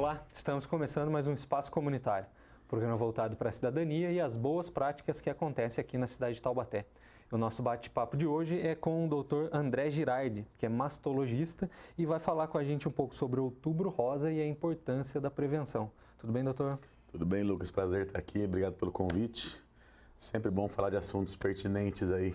Olá, estamos começando mais um Espaço Comunitário, programa voltado para a cidadania e as boas práticas que acontecem aqui na cidade de Taubaté. O nosso bate-papo de hoje é com o Dr. André Girardi, que é mastologista e vai falar com a gente um pouco sobre o Outubro Rosa e a importância da prevenção. Tudo bem, doutor? Tudo bem, Lucas. Prazer estar aqui. Obrigado pelo convite. Sempre bom falar de assuntos pertinentes aí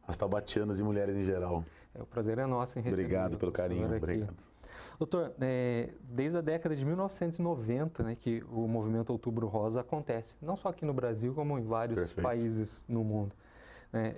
às taubatianas e mulheres em geral. O prazer é nosso em receber. Obrigado pelo carinho. Obrigado. Doutor, desde a década de 1990, né, que o movimento Outubro Rosa acontece, não só aqui no Brasil, como em vários países no mundo.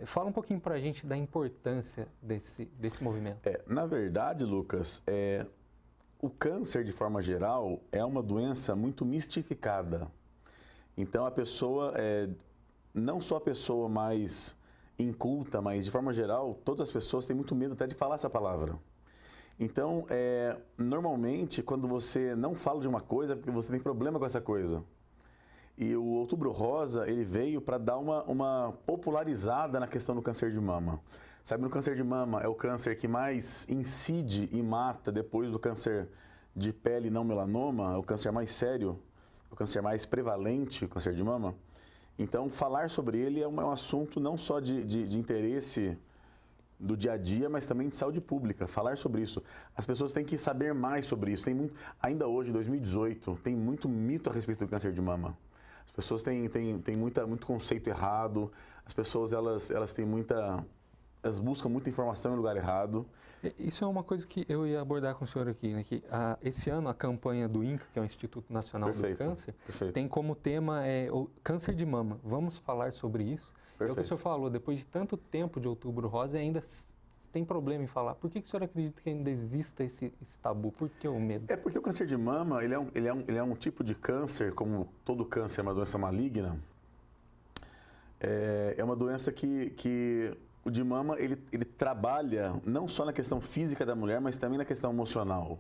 Fala um pouquinho para a gente da importância desse movimento. Na verdade, Lucas, o câncer, de forma geral, é uma doença muito mistificada. Então, a pessoa, não só a pessoa mais inculta, mas, de forma geral, todas as pessoas têm muito medo até de falar essa palavra. Então, normalmente, quando você não fala de uma coisa, é porque você tem problema com essa coisa. E o Outubro Rosa, ele veio para dar uma popularizada na questão do câncer de mama. Sabe, no câncer de mama é o câncer que mais incide e mata depois do câncer de pele não melanoma, é o câncer mais sério, o câncer mais prevalente, o câncer de mama. Então, falar sobre ele é um assunto não só de interesse do dia a dia, mas também de saúde pública, falar sobre isso. As pessoas têm que saber mais sobre isso. Ainda hoje, em 2018, tem muito mito a respeito do câncer de mama. As pessoas têm muito conceito errado, as pessoas elas buscam muita informação em lugar errado. Isso é uma coisa que eu ia abordar com o senhor aqui, né? Que esse ano a campanha do INCA, que é o Instituto Nacional do Câncer, tem como tema o câncer de mama. Vamos falar sobre isso. É o que o senhor falou, depois de tanto tempo de Outubro Rosa, ainda tem problema em falar. Por que o senhor acredita que ainda exista esse tabu? Por que o medo? É porque o câncer de mama, ele é um tipo de câncer, como todo câncer é uma doença maligna, é uma doença que o de mama, ele trabalha não só na questão física da mulher, mas também na questão emocional.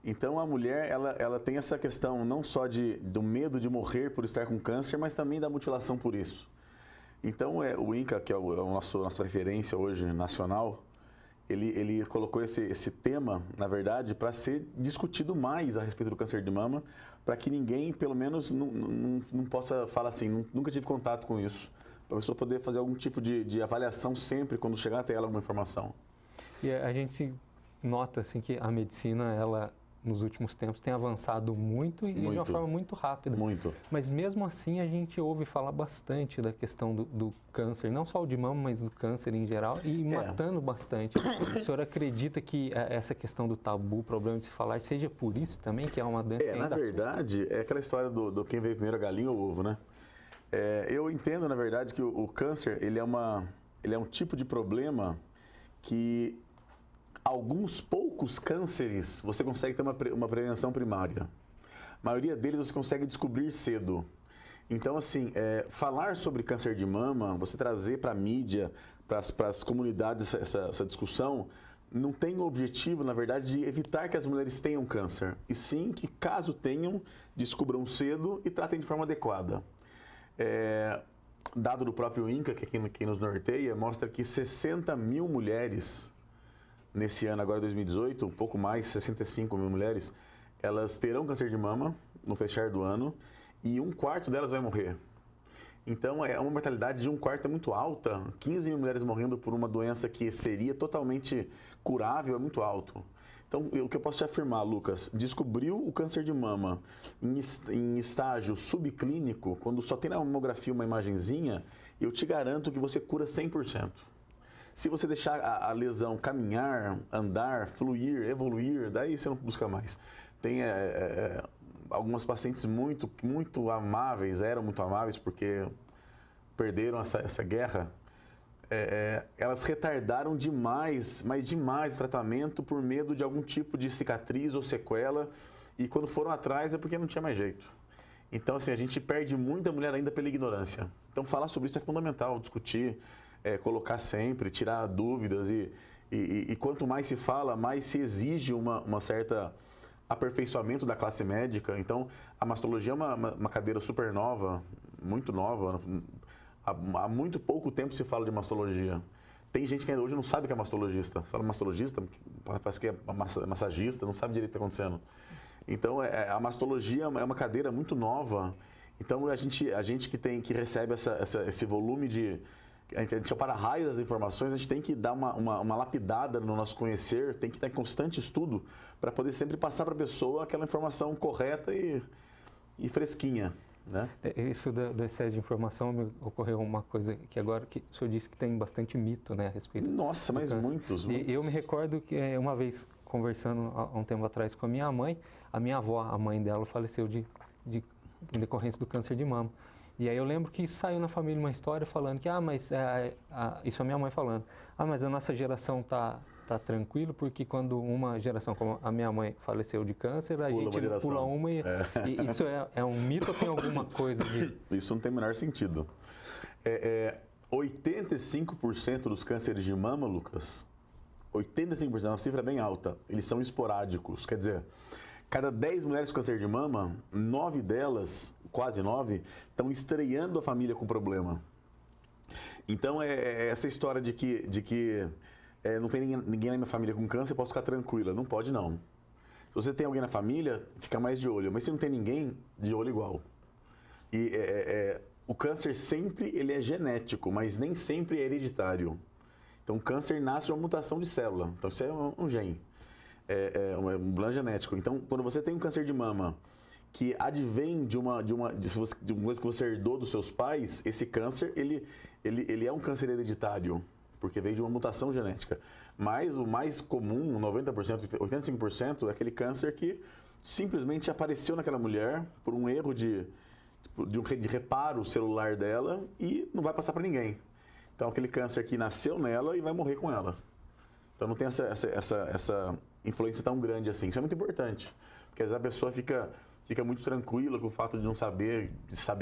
Então, a mulher, ela tem essa questão não só do medo de morrer por estar com câncer, mas também da mutilação por isso. Então, o INCA, que é a nossa referência hoje nacional, ele colocou esse tema, na verdade, para ser discutido mais a respeito do câncer de mama, para que ninguém, pelo menos, não possa falar assim, nunca tive contato com isso, para a pessoa poder fazer algum tipo de avaliação sempre quando chegar até ela alguma informação. E a gente nota assim, que a medicina, ela, nos últimos tempos, tem avançado muito e de uma forma muito rápida. Muito. Mas mesmo assim a gente ouve falar bastante da questão do câncer, não só o de mama, mas do câncer em geral, e matando bastante. O senhor acredita que essa questão do tabu, o problema de se falar, seja por isso também, que é uma doença que ainda na verdade, é aquela história do quem veio primeiro, a galinha ou o ovo, né? Eu entendo, na verdade, que o câncer, ele é um tipo de problema que alguns poucos cânceres você consegue ter uma prevenção primária. A maioria deles você consegue descobrir cedo. Então, assim, falar sobre câncer de mama, você trazer para a mídia, para as comunidades essa discussão, não tem o objetivo, na verdade, de evitar que as mulheres tenham câncer. E sim que, caso tenham, descubram cedo e tratem de forma adequada. Dado do próprio INCA, que é quem nos norteia, mostra que 60 mil mulheres, nesse ano, agora 2018, um pouco mais, 65 mil mulheres, elas terão câncer de mama no fechar do ano e 1/4 delas vai morrer. Então, uma mortalidade de 1/4 é muito alta. 15 mil mulheres morrendo por uma doença que seria totalmente curável é muito alto. Então, o que eu posso te afirmar, Lucas, descobriu o câncer de mama em estágio subclínico, quando só tem na mamografia uma imagenzinha, eu te garanto que você cura 100%. Se você deixar a lesão caminhar, andar, fluir, evoluir, daí você não busca mais. Tem algumas pacientes muito amáveis, eram muito amáveis porque perderam essa guerra. Elas retardaram demais, mas demais o tratamento por medo de algum tipo de cicatriz ou sequela. E quando foram atrás é porque não tinha mais jeito. Então, assim, a gente perde muita mulher ainda pela ignorância. Então, falar sobre isso é fundamental, discutir, colocar sempre, tirar dúvidas. E quanto mais se fala, mais se exige uma certa aperfeiçoamento da classe médica. Então, a mastologia é uma cadeira super nova, muito nova. Há muito pouco tempo se fala de mastologia. Tem gente que ainda hoje não sabe que é mastologista. Sabe mastologista? Parece que é massagista, não sabe direito o que está acontecendo. Então, a mastologia é uma cadeira muito nova. Então, a gente que recebe esse volume de... A gente para raios das informações, a gente tem que dar uma lapidada no nosso conhecer, tem que estar em constante estudo para poder sempre passar para a pessoa aquela informação correta e fresquinha. Né? Isso do excesso de informação, me ocorreu uma coisa que agora que o senhor disse que tem bastante mito, né, a respeito. Nossa, mas muitos. E eu me recordo que uma vez conversando há um tempo atrás com a minha mãe, a minha avó, a mãe dela, faleceu em decorrência do câncer de mama. E aí eu lembro que saiu na família uma história falando que, isso a minha mãe falando, mas a nossa geração tá tranquilo, porque quando uma geração como a minha mãe faleceu de câncer, a gente pula uma e isso é um mito ou tem alguma coisa de... Isso não tem o menor sentido. 85% dos cânceres de mama, Lucas, 85%, é uma cifra bem alta, eles são esporádicos, quer dizer, cada 10 mulheres com câncer de mama, 9 delas, quase 9, estão estreando a família com problema. Então, essa história de que não tem ninguém na minha família com câncer, eu posso ficar tranquila. Não pode, não. Se você tem alguém na família, fica mais de olho. Mas se não tem ninguém, de olho igual. E o câncer sempre ele é genético, mas nem sempre é hereditário. Então, o câncer nasce de uma mutação de célula. Então, isso é um gene. Um plano genético. Então, quando você tem um câncer de mama que advém de uma coisa que você herdou dos seus pais, esse câncer, ele é um câncer hereditário, porque veio de uma mutação genética. Mas o mais comum, 90%, 85%, é aquele câncer que simplesmente apareceu naquela mulher por um erro de reparo celular dela e não vai passar para ninguém. Então, aquele câncer que nasceu nela e vai morrer com ela. Então, não tem essa influência tão grande assim. Isso é muito importante, porque às vezes a pessoa fica muito tranquila com o fato de saber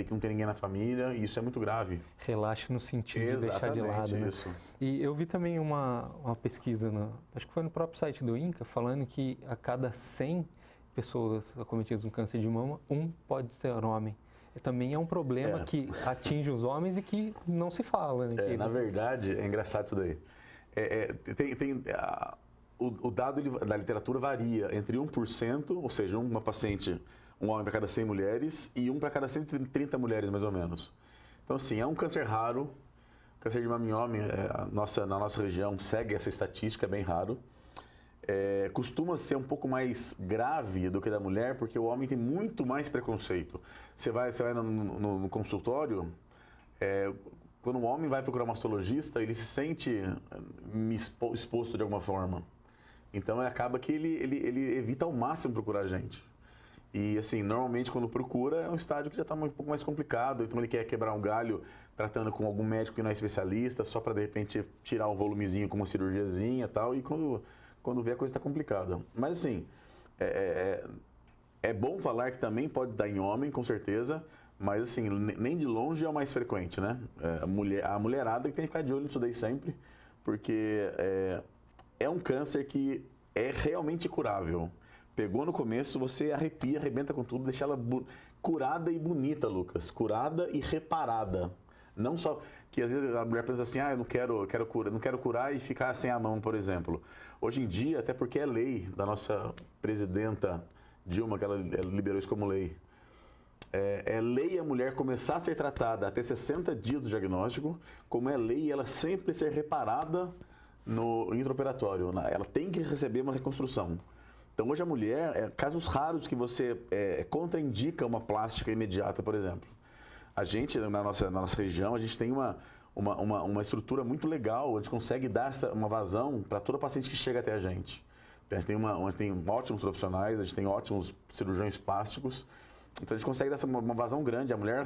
que não tem ninguém na família, e isso é muito grave. Relaxe no sentido de deixar de lado, né? Isso. E eu vi também uma pesquisa, acho que foi no próprio site do INCA, falando que a cada 100 pessoas acometidas com câncer de mama, um pode ser homem. Também é um problema que atinge os homens e que não se fala. Né? Na verdade, é engraçado isso daí. O dado da literatura varia entre 1%, ou seja, um homem para cada 100 mulheres e um para cada 130 mulheres, mais ou menos. Então, assim, é um câncer raro. Câncer de mama em homem, na nossa região, segue essa estatística, é bem raro. Costuma ser um pouco mais grave do que da mulher, porque o homem tem muito mais preconceito. Você vai no consultório, quando o homem vai procurar um mastologista, ele se sente exposto de alguma forma. Então, acaba que ele evita ao máximo procurar a gente. E, assim, normalmente, quando procura, é um estágio que já está um pouco mais complicado. Então, ele quer quebrar um galho tratando com algum médico que não é especialista, só para, de repente, tirar um volumezinho com uma cirurgiazinha e tal. E quando vê, a coisa está complicada. Mas, assim, é bom falar que também pode dar em homem, com certeza. Mas, assim, nem de longe é o mais frequente, né? A mulherada que tem que ficar de olho nisso daí sempre. Porque é um câncer que é realmente curável. Pegou no começo, você arrebenta com tudo, deixa ela curada e bonita, Lucas. Curada e reparada. Não só que às vezes a mulher pensa assim, eu não quero curar e ficar sem a mão, por exemplo. Hoje em dia, até porque é lei da nossa presidenta Dilma, que ela liberou isso como lei. É lei a mulher começar a ser tratada até 60 dias do diagnóstico, como é lei ela sempre ser reparada no intraoperatório. Ela tem que receber uma reconstrução. Então, hoje a mulher, casos raros que você contraindica uma plástica imediata, por exemplo. A gente, na nossa região, a gente tem uma estrutura muito legal, a gente consegue dar uma vazão para toda paciente que chega até a gente. A gente tem ótimos profissionais, a gente tem ótimos cirurgiões plásticos, então a gente consegue dar uma vazão grande. A mulher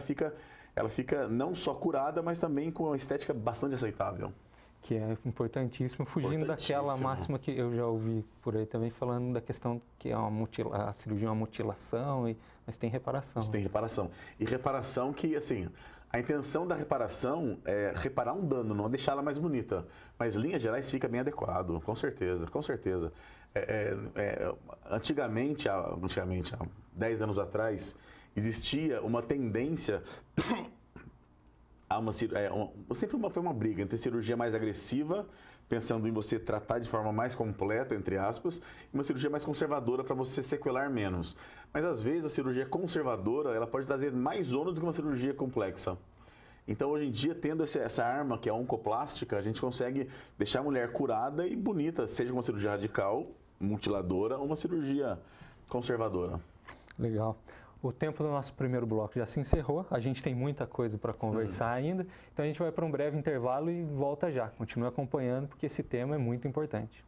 ela fica não só curada, mas também com uma estética bastante aceitável. Que é importantíssimo, fugindo daquela máxima que eu já ouvi por aí também, falando da questão que a cirurgia é uma mutilação, mas tem reparação. Tem reparação. E reparação que, assim, a intenção da reparação é reparar um dano, não deixar ela mais bonita. Mas, em linhas gerais, fica bem adequado, com certeza, com certeza. Antigamente, há 10 anos atrás, existia uma tendência foi uma briga entre cirurgia mais agressiva, pensando em você tratar de forma mais completa, entre aspas, e uma cirurgia mais conservadora para você sequelar menos. Mas às vezes a cirurgia conservadora, ela pode trazer mais ônus do que uma cirurgia complexa. Então, hoje em dia, tendo essa arma que é a oncoplástica, a gente consegue deixar a mulher curada e bonita, seja uma cirurgia radical, mutiladora ou uma cirurgia conservadora. Legal. O tempo do nosso primeiro bloco já se encerrou, a gente tem muita coisa para conversar ainda, então a gente vai para um breve intervalo e volta já. Continue acompanhando porque esse tema é muito importante.